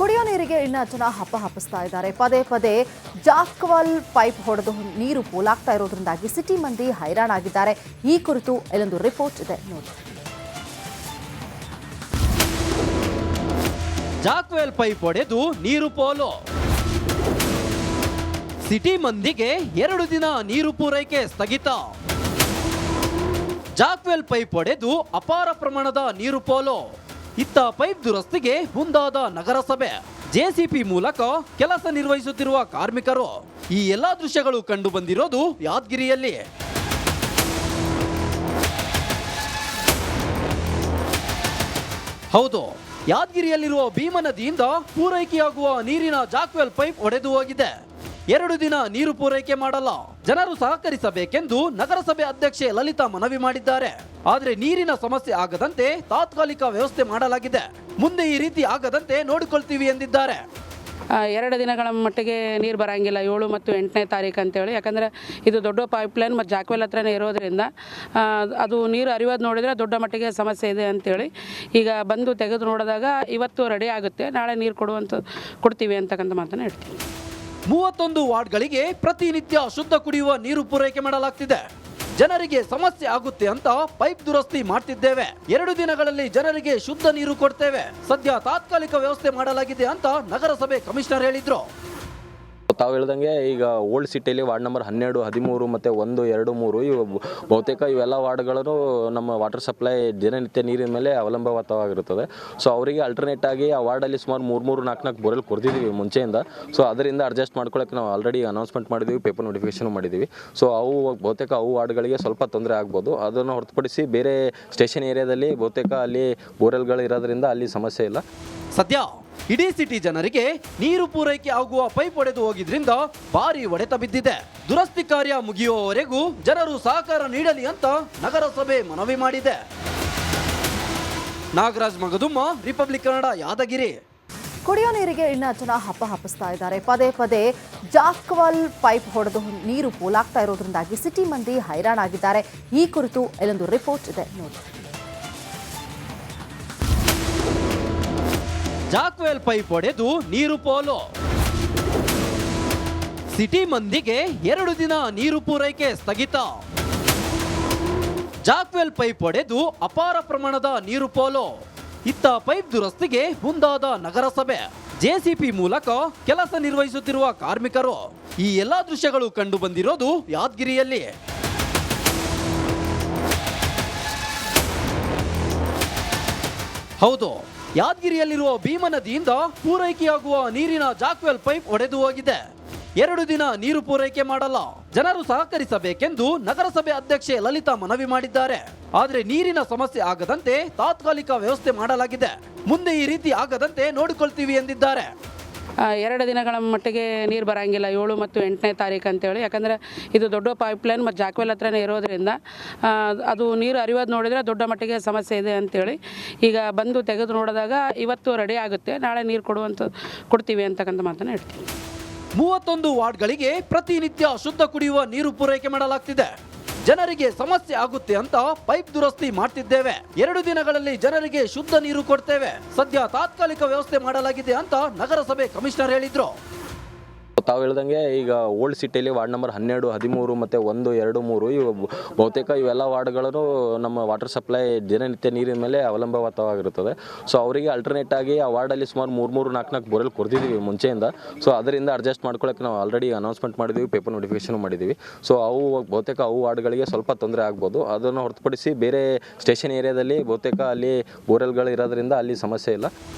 ಕುಡಿಯೋ ನೀರಿಗೆ ಇನ್ನ ಜನ ಹಪ್ಪಿಸ್ತಾ ಇದ್ದಾರೆ. ಪದೇ ಪದೇ ಜಾಕ್ವಾಲ್ ಪೈಪ್ ಹೊಡೆದು ನೀರು ಪೋಲಾಗ್ತಾ ಇರೋದ್ರಿಂದಾಗಿ ಸಿಟಿ ಮಂದಿ ಹೈರಾಣಾಗಿದ್ದಾರೆ. ಈ ಕುರಿತು ಇಲ್ಲೊಂದು ರಿಪೋರ್ಟ್ ಇದೆ ನೋಡಿ. ಜಾಕ್ವೆಲ್ ಪೈಪ್ ಹೊಡೆದು ನೀರು ಪೋಲು. ಸಿಟಿ ಮಂದಿಗೆ 2 ದಿನ ನೀರು ಪೂರೈಕೆ ಸ್ಥಗಿತ. ಜಾಕ್ವೆಲ್ ಪೈಪ್ ಹೊಡೆದು ಅಪಾರ ಪ್ರಮಾಣದ ನೀರು ಪೋಲು. ಇತ್ತ ಪೈಪ್ ದುರಸ್ತಿಗೆ ಮುಂದಾದ ನಗರಸಭೆ. ಜೆಸಿಪಿ ಮೂಲಕ ಕೆಲಸ ನಿರ್ವಹಿಸುತ್ತಿರುವ ಕಾರ್ಮಿಕರು. ಈ ಎಲ್ಲಾ ದೃಶ್ಯಗಳು ಕಂಡು ಬಂದಿರೋದು ಯಾದಗಿರಿಯಲ್ಲಿ. ಹೌದು, ಯಾದಗಿರಿಯಲ್ಲಿರುವ ಭೀಮಾ ನದಿಯಿಂದ ಪೂರೈಕೆಯಾಗುವ ನೀರಿನ ಜಾಕ್ವೆಲ್ ಪೈಪ್ ಒಡೆದು ಹೋಗಿದೆ. 2 ದಿನ ನೀರು ಪೂರೈಕೆ ಮಾಡಲ್ಲ. ಜನರು ಸಹಕರಿಸಬೇಕೆಂದು ನಗರಸಭೆ ಅಧ್ಯಕ್ಷೆ ಲಲಿತಾ ಮನವಿ ಮಾಡಿದ್ದಾರೆ. ಆದರೆ ನೀರಿನ ಸಮಸ್ಯೆ ಆಗದಂತೆ ತಾತ್ಕಾಲಿಕ ವ್ಯವಸ್ಥೆ ಮಾಡಲಾಗಿದೆ. ಮುಂದೆ ಈ ರೀತಿ ಆಗದಂತೆ ನೋಡಿಕೊಳ್ತೀವಿ ಎಂದಿದ್ದಾರೆ. 2 ದಿನಗಳ ಮಟ್ಟಿಗೆ ನೀರು ಬರಂಗಿಲ್ಲ, 7 ಮತ್ತು 8ನೇ ತಾರೀಕು ಅಂತೇಳಿ. ಯಾಕಂದರೆ ಇದು ದೊಡ್ಡ ಪೈಪ್ಲೈನ್ ಮತ್ತು ಜಾಕ್ವೆಲ್ ಹತ್ರನೇ ಇರೋದ್ರಿಂದ ಅದು ನೀರು ಹರಿಯೋದು ನೋಡಿದರೆ ದೊಡ್ಡ ಮಟ್ಟಿಗೆ ಸಮಸ್ಯೆ ಇದೆ ಅಂತೇಳಿ ಈಗ ಬಂದು ತೆಗೆದು ನೋಡಿದಾಗ ಇವತ್ತು ರೆಡಿ ಆಗುತ್ತೆ, ನಾಳೆ ನೀರು ಕೊಡ್ತೀವಿ ಅಂತಕ್ಕಂಥ ಮಾತನ್ನು ಹೇಳ್ತೀವಿ. 31 ವಾರ್ಡ್ಗಳಿಗೆ ಪ್ರತಿನಿತ್ಯ ಶುದ್ಧ ಕುಡಿಯುವ ನೀರು ಪೂರೈಕೆ ಮಾಡಲಾಗ್ತಿದೆ. ಜನರಿಗೆ ಸಮಸ್ಯೆ ಆಗುತ್ತೆ ಅಂತ ಪೈಪ್ ದುರಸ್ತಿ ಮಾಡ್ತಿದ್ದೇವೆ. 2 ದಿನಗಳಲ್ಲಿ ಜನರಿಗೆ ಶುದ್ಧ ನೀರು ಕೊಡ್ತೇವೆ. ಸದ್ಯ ತಾತ್ಕಾಲಿಕ ವ್ಯವಸ್ಥೆ ಮಾಡಲಾಗಿದೆ ಅಂತ ನಗರಸಭೆ ಕಮಿಷನರ್ ಹೇಳಿದ್ರು. ತಾವು ಹೇಳ್ದಂಗೆ ಈಗ ಓಲ್ಡ್ ಸಿಟಿಯಲ್ಲಿ ವಾರ್ಡ್ ನಂಬರ್ 12, 13 ಮತ್ತು 1, 2, 3 ಇವು ಬಹುತೇಕ ಇವೆಲ್ಲ ವಾರ್ಡ್ಗಳು ನಮ್ಮ ವಾಟರ್ ಸಪ್ಲೈ ದಿನನಿತ್ಯ ನೀರಿನ ಮೇಲೆ ಅವಲಂಬಿತವಾಗಿರುತ್ತದೆ. ಸೊ ಅವರಿಗೆ ಅಲ್ಟರ್ನೇಟ್ ಆಗಿ ಆ ವಾರ್ಡಲ್ಲಿ ಸುಮಾರು 3-4 ಬೋರ್ವೆಲ್ ಕೊಡ್ತಿದ್ದೀವಿ ಮುಂಚೆಯಿಂದ. ಸೊ ಅದರಿಂದ ಅಡ್ಜಸ್ಟ್ ಮಾಡ್ಕೊಳ್ಳೋಕೆ ನಾವು ಆಲ್ರೆಡಿ ಅನೌನ್ಸ್ಮೆಂಟ್ ಮಾಡಿದ್ದೀವಿ, ಪೇಪರ್ ನೋಟಿಫಿಕೇಶನ್ ಮಾಡಿದ್ದೀವಿ. ಸೊ ಅವು ಬಹುತೇಕ ವಾರ್ಡ್ಗಳಿಗೆ ಸ್ವಲ್ಪ ತೊಂದರೆ ಆಗ್ಬೋದು. ಅದನ್ನು ಹೊರತುಪಡಿಸಿ ಬೇರೆ ಸ್ಟೇಷನ್ ಏರಿಯಾದಲ್ಲಿ ಬಹುತೇಕ ಅಲ್ಲಿ ಬೋರ್ವೆಲ್ಗಳು ಇರೋದ್ರಿಂದ ಅಲ್ಲಿ ಸಮಸ್ಯೆ ಇಲ್ಲ. ಸದ್ಯ ಇಡೀ ಸಿಟಿ ಜನರಿಗೆ ನೀರು ಪೂರೈಕೆ ಆಗುವ ಪೈಪ್ ಒಡೆದು ಹೋಗಿದ್ರಿಂದ ಭಾರಿ ಹೊಡೆತ ಬಿದ್ದಿದೆ. ದುರಸ್ತಿ ಕಾರ್ಯ ಮುಗಿಯುವವರೆಗೂ ಜನರು ಸಹಕಾರ ನೀಡಲಿ ಅಂತ ನಗರಸಭೆ ಮನವಿ ಮಾಡಿದೆ. ನಾಗರಾಜ್ ಮಗದುಮ್ಮ, ರಿಪಬ್ಲಿಕ್ ಕನ್ನಡ, ಯಾದಗಿರಿ. ಕುಡಿಯೋ ನೀರಿಗೆ ಇನ್ನ ಜನ ಹಪ್ಪಿಸ್ತಾ ಇದ್ದಾರೆ. ಪದೇ ಪದೇ ಜಾಕ್ವಾಲ್ ಪೈಪ್ ಹೊಡೆದು ನೀರು ಪೋಲಾಗ್ತಾ ಇರೋದ್ರಿಂದಾಗಿ ಸಿಟಿ ಮಂದಿ ಹೈರಾಣಾಗಿದ್ದಾರೆ. ಈ ಕುರಿತು ಇಲ್ಲೊಂದು ರಿಪೋರ್ಟ್ ಇದೆ ನೋಡಿ. ಜಾಕ್ವೆಲ್ ಪೈಪ್ ಹೊಡೆದು ನೀರು ಪೋಲು. ಸಿಟಿ ಮಂದಿಗೆ 2 ದಿನ ನೀರು ಪೂರೈಕೆ ಸ್ಥಗಿತ. ಜಾಕ್ವೆಲ್ ಪೈಪ್ ಹೊಡೆದು ಅಪಾರ ಪ್ರಮಾಣದ ನೀರು ಪೋಲು. ಇತ್ತ ಪೈಪ್ ದುರಸ್ತಿಗೆ ಮುಂದಾದ ನಗರಸಭೆ. ಜೆಸಿಪಿ ಮೂಲಕ ಕೆಲಸ ನಿರ್ವಹಿಸುತ್ತಿರುವ ಕಾರ್ಮಿಕರು. ಈ ಎಲ್ಲಾ ದೃಶ್ಯಗಳು ಕಂಡು ಬಂದಿರೋದು ಯಾದಗಿರಿಯಲ್ಲಿ. ಹೌದು, ಯಾದಗಿರಿಯಲ್ಲಿರುವ ಭೀಮಾ ನದಿಯಿಂದ ಪೂರೈಕೆಯಾಗುವ ನೀರಿನ ಜಾಕ್ವೆಲ್ ಪೈಪ್ ಒಡೆದು ಹೋಗಿದೆ. 2 ದಿನ ನೀರು ಪೂರೈಕೆ ಮಾಡಲ್ಲ. ಜನರು ಸಹಕರಿಸಬೇಕೆಂದು ನಗರಸಭೆ ಅಧ್ಯಕ್ಷೆ ಲಲಿತಾ ಮನವಿ ಮಾಡಿದ್ದಾರೆ. ಆದರೆ ನೀರಿನ ಸಮಸ್ಯೆ ಆಗದಂತೆ ತಾತ್ಕಾಲಿಕ ವ್ಯವಸ್ಥೆ ಮಾಡಲಾಗಿದೆ. ಮುಂದೆ ಈ ರೀತಿ ಆಗದಂತೆ ನೋಡಿಕೊಳ್ತೀವಿ ಎಂದಿದ್ದಾರೆ. 2 ದಿನಗಳ ಮಟ್ಟಿಗೆ ನೀರು ಬರಂಗಿಲ್ಲ, 7 ಮತ್ತು 8ನೇ ತಾರೀಕು ಅಂತೇಳಿ. ಯಾಕಂದರೆ ಇದು ದೊಡ್ಡ ಪೈಪ್ಲೈನ್ ಮತ್ತು ಜಾಕ್ವೆಲ್ ಹತ್ರನೇ ಇರೋದ್ರಿಂದ ಅದು ನೀರು ಹರಿಯೋದು ನೋಡಿದರೆ ದೊಡ್ಡ ಮಟ್ಟಿಗೆ ಸಮಸ್ಯೆ ಇದೆ ಅಂತೇಳಿ ಈಗ ಬಂದು ತೆಗೆದು ನೋಡಿದಾಗ ಇವತ್ತು ರೆಡಿ ಆಗುತ್ತೆ, ನಾಳೆ ನೀರು ಕೊಡ್ತೀವಿ ಅಂತಕ್ಕಂಥ ಮಾತನ್ನು ಹೇಳ್ತೀವಿ. 31 ವಾರ್ಡ್ಗಳಿಗೆ ಪ್ರತಿನಿತ್ಯ ಶುದ್ಧ ಕುಡಿಯುವ ನೀರು ಪೂರೈಕೆ ಮಾಡಲಾಗ್ತಿದೆ. ಜನರಿಗೆ ಸಮಸ್ಯೆ ಆಗುತ್ತೆ ಅಂತ ಪೈಪ್ ದುರಸ್ತಿ ಮಾಡ್ತಿದ್ದೇವೆ. 2 ದಿನಗಳಲ್ಲಿ ಜನರಿಗೆ ಶುದ್ಧ ನೀರು ಕೊಡ್ತೇವೆ. ಸದ್ಯ ತಾತ್ಕಾಲಿಕ ವ್ಯವಸ್ಥೆ ಮಾಡಲಾಗಿದೆ ಅಂತ ನಗರಸಭೆ ಕಮಿಷನರ್ ಹೇಳಿದ್ರು. ತಾವು ಹೇಳ್ದಂಗೆ ಈಗ ಓಲ್ಡ್ ಸಿಟಿಯಲ್ಲಿ ವಾರ್ಡ್ ನಂಬರ್ 12, 13 ಮತ್ತು 1, 2, 3 ಇವು ಬಹುತೇಕ ಇವೆಲ್ಲ ವಾರ್ಡ್ಗಳು ನಮ್ಮ ವಾಟರ್ ಸಪ್ಲೈ ದಿನನಿತ್ಯ ನೀರಿನ ಮೇಲೆ ಅವಲಂಬಿತವಾಗಿರುತ್ತದೆ. ಸೊ ಅವರಿಗೆ ಅಲ್ಟರ್ನೇಟ್ ಆಗಿ ಆ ವಾರ್ಡಲ್ಲಿ ಸುಮಾರು 3-4 ಬೋರ್ವೆಲ್ ಕೊಡ್ತಿದ್ದೀವಿ ಮುಂಚೆಯಿಂದ. ಸೊ ಅದರಿಂದ ಅಡ್ಜಸ್ಟ್ ಮಾಡ್ಕೊಳ್ಳೋಕೆ ನಾವು ಆಲ್ರೆಡಿ ಅನೌನ್ಸ್ಮೆಂಟ್ ಮಾಡಿದ್ದೀವಿ, ಪೇಪರ್ ನೋಟಿಫಿಕೇಶನ್ ಮಾಡಿದ್ದೀವಿ. ಸೊ ಅವು ಬಹುತೇಕ ವಾರ್ಡ್ಗಳಿಗೆ ಸ್ವಲ್ಪ ತೊಂದರೆ ಆಗ್ಬೋದು. ಅದನ್ನು ಹೊರತುಪಡಿಸಿ ಬೇರೆ ಸ್ಟೇಷನ್ ಏರಿಯಾದಲ್ಲಿ ಬಹುತೇಕ ಅಲ್ಲಿ ಬೋರ್ವೆಲ್ಗಳು ಇರೋದ್ರಿಂದ ಅಲ್ಲಿ ಸಮಸ್ಯೆ ಇಲ್ಲ.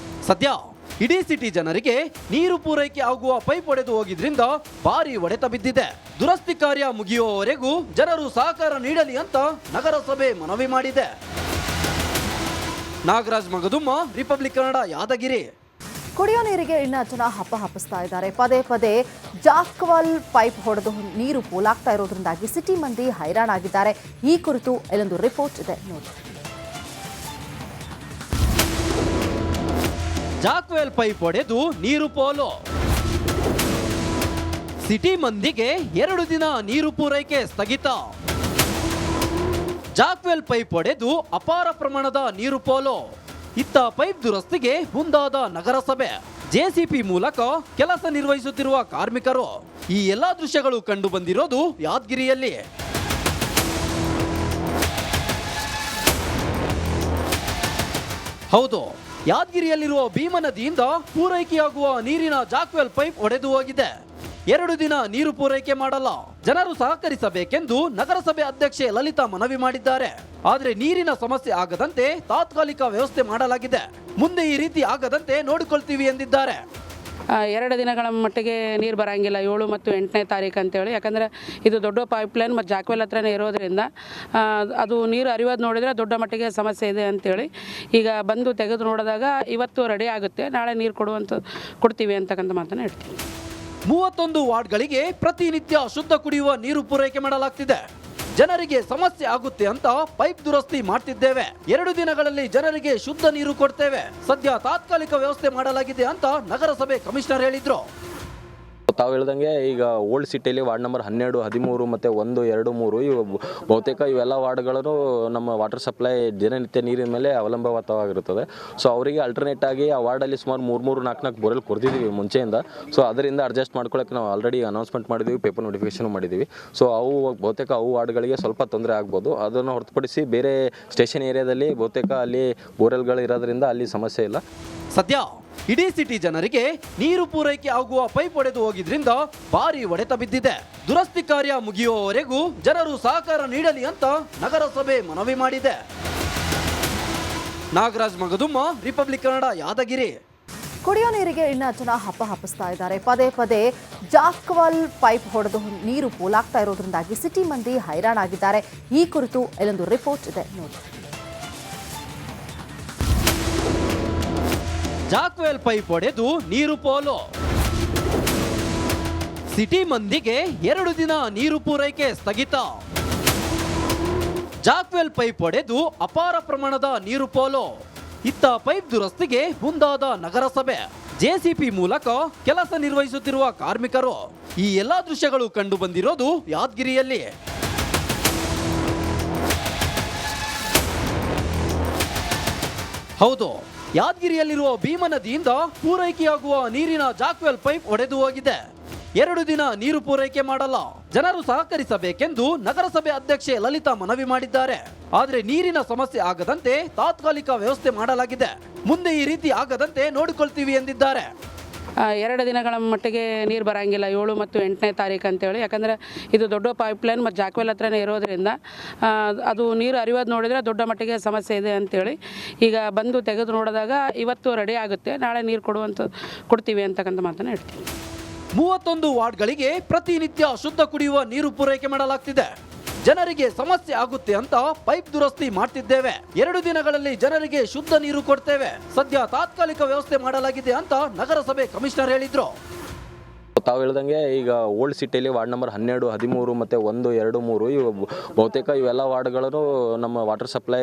ಸದ್ಯ ಇಡೀ ಸಿಟಿ ಜನರಿಗೆ ನೀರು ಪೂರೈಕೆ ಆಗುವ ಪೈಪ್ ಒಡೆದು ಹೋಗಿದ್ರಿಂದ ಭಾರಿ ಹೊಡೆತ ಬಿದ್ದಿದೆ. ದುರಸ್ತಿ ಕಾರ್ಯ ಮುಗಿಯುವವರೆಗೂ ಜನರು ಸಹಕಾರ ನೀಡಲಿ ಅಂತ ನಗರಸಭೆ ಮನವಿ ಮಾಡಿದೆ. ನಾಗರಾಜ್ ಮಗದುಮ್ಮ, ರಿಪಬ್ಲಿಕ್ ಕನ್ನಡ, ಯಾದಗಿರಿ. ಕುಡಿಯೋ ನೀರಿಗೆ ಇನ್ನ ಜನ ಹಪ್ಪಿಸ್ತಾ ಇದ್ದಾರೆ. ಪದೇ ಪದೇ ಜಾಕ್ವಾಲ್ ಪೈಪ್ ಹೊಡೆದು ನೀರು ಪೋಲಾಗ್ತಾ ಇರೋದ್ರಿಂದಾಗಿ ಸಿಟಿ ಮಂದಿ ಹೈರಾಣಾಗಿದ್ದಾರೆ. ಈ ಕುರಿತು ಇಲ್ಲೊಂದು ರಿಪೋರ್ಟ್ ಇದೆ ನೋಡಿ. ಜಾಕ್ವೆಲ್ ಪೈಪ್ ಹೊಡೆದು ನೀರು ಪೋಲು. ಸಿಟಿ ಮಂದಿಗೆ 2 ದಿನ ನೀರು ಪೂರೈಕೆ ಸ್ಥಗಿತ. ಜಾಕ್ವೆಲ್ ಪೈಪ್ ಹೊಡೆದು ಅಪಾರ ಪ್ರಮಾಣದ ನೀರು ಪೋಲು. ಇತ್ತ ಪೈಪ್ ದುರಸ್ತಿಗೆ ಮುಂದಾದ ನಗರಸಭೆ. ಜೆಸಿಪಿ ಮೂಲಕ ಕೆಲಸ ನಿರ್ವಹಿಸುತ್ತಿರುವ ಕಾರ್ಮಿಕರು. ಈ ಎಲ್ಲಾ ದೃಶ್ಯಗಳು ಕಂಡು ಬಂದಿರೋದು ಯಾದಗಿರಿಯಲ್ಲಿ. ಹೌದು, ಯಾದಗಿರಿಯಲ್ಲಿರುವ ಭೀಮಾ ನದಿಯಿಂದ ಪೂರೈಕೆಯಾಗುವ ನೀರಿನ ಜಾಕ್ವೆಲ್ ಪೈಪ್ ಒಡೆದು ಹೋಗಿದೆ. 2 ದಿನ ನೀರು ಪೂರೈಕೆ ಮಾಡಲ್ಲ. ಜನರು ಸಹಕರಿಸಬೇಕೆಂದು ನಗರಸಭೆ ಅಧ್ಯಕ್ಷೆ ಲಲಿತಾ ಮನವಿ ಮಾಡಿದ್ದಾರೆ. ಆದರೆ ನೀರಿನ ಸಮಸ್ಯೆ ಆಗದಂತೆ ತಾತ್ಕಾಲಿಕ ವ್ಯವಸ್ಥೆ ಮಾಡಲಾಗಿದೆ. ಮುಂದೆ ಈ ರೀತಿ ಆಗದಂತೆ ನೋಡಿಕೊಳ್ತೀವಿ ಎಂದಿದ್ದಾರೆ. 2 ದಿನಗಳ ಮಟ್ಟಿಗೆ ನೀರು ಬರೋಂಗಿಲ್ಲ, 7 ಮತ್ತು 8ನೇ ತಾರೀಕು ಅಂತೇಳಿ. ಯಾಕಂದರೆ ಇದು ದೊಡ್ಡ ಪೈಪ್ಲೈನ್ ಮತ್ತು ಜಾಕ್ವೆಲ್ ಹತ್ರನೇ ಇರೋದ್ರಿಂದ ಅದು ನೀರು ಹರಿಯೋದು ನೋಡಿದರೆ ದೊಡ್ಡ ಮಟ್ಟಿಗೆ ಸಮಸ್ಯೆ ಇದೆ ಅಂತೇಳಿ ಈಗ ಬಂದು ತೆಗೆದು ನೋಡಿದಾಗ ಇವತ್ತು ರೆಡಿ ಆಗುತ್ತೆ, ನಾಳೆ ನೀರು ಕೊಡ್ತೀವಿ ಅಂತಕ್ಕಂಥ ಮಾತನ್ನು ಹೇಳ್ತೀವಿ. 31 ವಾರ್ಡ್ಗಳಿಗೆ ಪ್ರತಿನಿತ್ಯ ಶುದ್ಧ ಕುಡಿಯುವ ನೀರು ಪೂರೈಕೆ ಮಾಡಲಾಗ್ತಿದೆ. ಜನರಿಗೆ ಸಮಸ್ಯೆ ಆಗುತ್ತೆ ಅಂತ ಪೈಪ್ ದುರಸ್ತಿ ಮಾಡ್ತಿದ್ದೇವೆ. 2 ದಿನಗಳಲ್ಲಿ ಜನರಿಗೆ ಶುದ್ಧ ನೀರು ಕೊಡ್ತೇವೆ. ಸದ್ಯ ತಾತ್ಕಾಲಿಕ ವ್ಯವಸ್ಥೆ ಮಾಡಲಾಗಿದೆ ಅಂತ ನಗರಸಭೆ ಕಮಿಷನರ್ ಹೇಳಿದ್ರು. ತಾವು ಹೇಳ್ದಂಗೆ ಈಗ ಓಲ್ಡ್ ಸಿಟಿಯಲ್ಲಿ ವಾರ್ಡ್ ನಂಬರ್ 12, 13 ಮತ್ತು 1, 2, 3 ಇವು ಬಹುತೇಕ ಇವೆಲ್ಲ ವಾರ್ಡ್ಗಳು ನಮ್ಮ ವಾಟರ್ ಸಪ್ಲೈ ದಿನನಿತ್ಯ ನೀರಿನ ಮೇಲೆ ಅವಲಂಬಿತವಾಗಿರುತ್ತದೆ. ಸೊ ಅವರಿಗೆ ಅಲ್ಟರ್ನೇಟ್ ಆಗಿ ಆ ವಾರ್ಡಲ್ಲಿ ಸುಮಾರು 3-4 ಬೋರ್ವೆಲ್ ಕೊಡ್ತಿದ್ದೀವಿ ಮುಂಚೆಯಿಂದ. ಸೊ ಅದರಿಂದ ಅಡ್ಜಸ್ಟ್ ಮಾಡ್ಕೊಳ್ಳೋಕೆ ನಾವು ಆಲ್ರೆಡಿ ಅನೌನ್ಸ್ಮೆಂಟ್ ಮಾಡಿದ್ದೀವಿ, ಪೇಪರ್ ನೋಟಿಫಿಕೇಶನ್ ಮಾಡಿದ್ದೀವಿ. ಸೊ ಅವು ಬಹುತೇಕ ವಾರ್ಡ್ಗಳಿಗೆ ಸ್ವಲ್ಪ ತೊಂದರೆ ಆಗ್ಬೋದು. ಅದನ್ನು ಹೊರತುಪಡಿಸಿ ಬೇರೆ ಸ್ಟೇಷನ್ ಏರಿಯಾದಲ್ಲಿ ಬಹುತೇಕ ಅಲ್ಲಿ ಬೋರ್ವೆಲ್ಗಳು ಇರೋದ್ರಿಂದ ಅಲ್ಲಿ ಸಮಸ್ಯೆ ಇಲ್ಲ. ಸದ್ಯ ಇಡೀ ಸಿಟಿ ಜನರಿಗೆ ನೀರು ಪೂರೈಕೆ ಆಗುವ ಪೈಪ್ ಒಡೆದು ಹೋಗಿದ್ರಿಂದ ಭಾರಿ ಹೊಡೆತ ಬಿದ್ದಿದೆ. ದುರಸ್ತಿ ಕಾರ್ಯ ಮುಗಿಯುವವರೆಗೂ ಜನರು ಸಹಕಾರ ನೀಡಲಿ ಅಂತ ನಗರಸಭೆ ಮನವಿ ಮಾಡಿದೆ. ನಾಗರಾಜ್ ಮಗದುಮ್ಮ, ರಿಪಬ್ಲಿಕ್ ಕನ್ನಡ, ಯಾದಗಿರಿ. ಕುಡಿಯೋ ನೀರಿಗೆ ಇನ್ನ ಜನ ಹಪ್ಪಿಸ್ತಾ ಇದ್ದಾರೆ. ಪದೇ ಜಾಕ್ವಾಲ್ ಪೈಪ್ ಹೊಡೆದು ನೀರು ಪೋಲಾಗ್ತಾ ಇರೋದ್ರಿಂದಾಗಿ ಸಿಟಿ ಮಂದಿ ಹೈರಾಣಾಗಿದ್ದಾರೆ. ಈ ಕುರಿತು ಇಲ್ಲೊಂದು ರಿಪೋರ್ಟ್ ಇದೆ ನೋಡಿ. ಜಾಕ್ವೆಲ್ ಪೈಪ್ ಒಡೆದು ನೀರು ಪೋಲು. ಸಿಟಿ ಮಂದಿಗೆ 2 ದಿನ ನೀರು ಪೂರೈಕೆ ಸ್ಥಗಿತ. ಜಾಕ್ವೆಲ್ ಪೈಪ್ ಒಡೆದು ಅಪಾರ ಪ್ರಮಾಣದ ನೀರು ಪೋಲು. ಇತ್ತ ಪೈಪ್ ದುರಸ್ತಿಗೆ ಮುಂದಾದ ನಗರಸಭೆ. ಜೆಸಿಪಿ ಮೂಲಕ ಕೆಲಸ ನಿರ್ವಹಿಸುತ್ತಿರುವ ಕಾರ್ಮಿಕರು. ಈ ಎಲ್ಲಾ ದೃಶ್ಯಗಳು ಕಂಡು ಬಂದಿರೋದು ಯಾದಗಿರಿಯಲ್ಲಿ. ಹೌದು, ಯಾದಗಿರಿಯಲ್ಲಿರುವ ಭೀಮಾ ನದಿಯಿಂದ ಪೂರೈಕೆಯಾಗುವ ನೀರಿನ ಜಾಕ್ವೆಲ್ ಪೈಪ್ ಒಡೆದು ಹೋಗಿದೆ. 2 ದಿನ ನೀರು ಪೂರೈಕೆ ಮಾಡಲ್ಲ. ಜನರು ಸಹಕರಿಸಬೇಕೆಂದು ನಗರಸಭೆ ಅಧ್ಯಕ್ಷೆ ಲಲಿತಾ ಮನವಿ ಮಾಡಿದ್ದಾರೆ. ಆದರೆ ನೀರಿನ ಸಮಸ್ಯೆ ಆಗದಂತೆ ತಾತ್ಕಾಲಿಕ ವ್ಯವಸ್ಥೆ ಮಾಡಲಾಗಿದೆ. ಮುಂದೆ ಈ ರೀತಿ ಆಗದಂತೆ ನೋಡಿಕೊಳ್ತೀವಿ ಎಂದಿದ್ದಾರೆ. 2 ದಿನಗಳ ಮಟ್ಟಿಗೆ ನೀರು ಬರೋಂಗಿಲ್ಲ, 7 ಮತ್ತು 8ನೇ ತಾರೀಕು ಅಂತೇಳಿ. ಯಾಕಂದರೆ ಇದು ದೊಡ್ಡ ಪೈಪ್ಲೈನ್ ಮತ್ತು ಜಾಕ್ವೆಲ್ ಹತ್ರನೇ ಇರೋದ್ರಿಂದ ಅದು ನೀರು ಹರಿಯೋದು ನೋಡಿದರೆ ದೊಡ್ಡ ಮಟ್ಟಿಗೆ ಸಮಸ್ಯೆ ಇದೆ ಅಂತೇಳಿ ಈಗ ಬಂದು ತೆಗೆದು ನೋಡಿದಾಗ ಇವತ್ತು ರೆಡಿ ಆಗುತ್ತೆ, ನಾಳೆ ನೀರು ಕೊಡ್ತೀವಿ ಅಂತಕ್ಕಂಥ ಮಾತನ್ನು ಹೇಳ್ತೀವಿ. 31 ವಾರ್ಡ್ಗಳಿಗೆ ಪ್ರತಿನಿತ್ಯ ಶುದ್ಧ ಕುಡಿಯುವ ನೀರು ಪೂರೈಕೆ ಮಾಡಲಾಗ್ತಿದೆ. ಜನರಿಗೆ ಸಮಸ್ಯೆ ಆಗುತ್ತೆ ಅಂತ ಪೈಪ್ ದುರಸ್ತಿ ಮಾಡ್ತಿದ್ದೇವೆ. 2 ದಿನಗಳಲ್ಲಿ ಜನರಿಗೆ ಶುದ್ಧ ನೀರು ಕೊಡ್ತೇವೆ. ಸದ್ಯ ತಾತ್ಕಾಲಿಕ ವ್ಯವಸ್ಥೆ ಮಾಡಲಾಗಿದೆ ಅಂತ ನಗರಸಭೆ ಕಮಿಷನರ್ ಹೇಳಿದ್ರು. ತಾವು ಹೇಳ್ದಂಗೆ ಈಗ ಓಲ್ಡ್ ಸಿಟಿಯಲ್ಲಿ ವಾರ್ಡ್ ನಂಬರ್ 12, 13 ಮತ್ತು 1, 2, 3 ಇವು ಬಹುತೇಕ ಇವೆಲ್ಲ ವಾರ್ಡ್ಗಳು ನಮ್ಮ ವಾಟರ್ ಸಪ್ಲೈ